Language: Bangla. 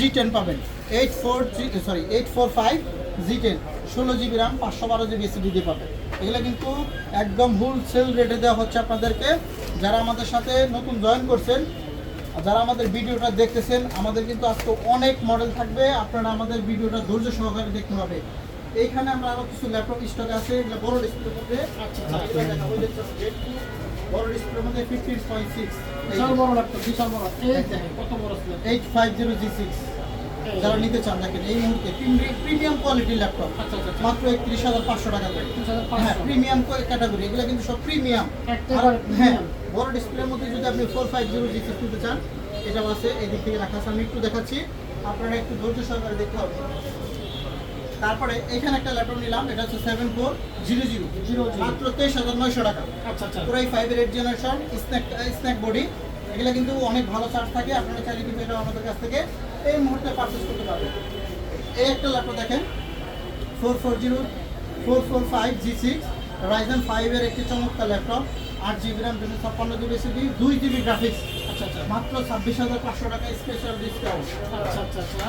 G10 পাবেন 845 G10 16GB RAM 512GB SSD দিয়ে পাবেন। এগুলো কিন্তু একদম হোলসেল রেটে দেওয়া হচ্ছে আপনাদেরকে। যারা আমাদের সাথে নতুন জয়েন করছেন, যারা আমাদের ভিডিওটা দেখতেছেন, আমাদের কিন্তু আজকে অনেক মডেল থাকবে, আপনারা আমাদের ভিডিওটা ধৈর্য সহকারে দেখতে হবে। এইখানে আমরা আরো কিছু ল্যাপটপ স্টক আছে, এগুলো বড় ডিসপ্লের মধ্যে। এগুলো দেখাবো, বড় ডিসপ্লের মধ্যে 15.6 বিশাল বড় ল্যাপটপ, বিশাল বড়। কত বড় স্ল্যাব? 850 G6 যারা নিতে চান, দেখেন এই মুহূর্তে প্রিমিয়াম কোয়ালিটির ল্যাপটপ আচ্ছা আচ্ছা মাত্র 31,500 টাকা করে। 31,500 হ্যাঁ, প্রিমিয়াম ক্যাটাগরি, এগুলো কিন্তু সব প্রিমিয়াম। একেবারে হ্যাঁ, প্রিমিয়াম। বড় ডিসপ্লের মধ্যে যদি আপনি 450 G6 নিতে চান, এটাও আছে, এই দিক থেকে রাখা আছে। আমি একটু দেখাচ্ছি, আপনারা একটু ধৈর্য সহকারে দেখতে হবে। তারপরে এখানে একটা ল্যাপটপ নিলাম, এটা হচ্ছে 7400 মাত্র 23,900 টাকা। আচ্ছা আচ্ছা পুরো 5-এর 8 জেনারেশন স্ন্যাক বডি। এগুলো কিন্তু অনেক ভালো চার্জ থাকে, আপনারা চাইলে কিন্তু এটা আমাদের কাছ থেকে এই মুহূর্তে পারচেজ করতে পারবেন। এই একটা ল্যাপটপ দেখেন, 445 G6 Ryzen 5-এর একটি চমৎকার laptop, 8GB RAM 256GB SSD 2GB graphics. আচ্ছা আচ্ছা মাত্র 26,500 টাকা স্পেশাল ডিসকাউন্ট। আচ্ছা আচ্ছা আচ্ছা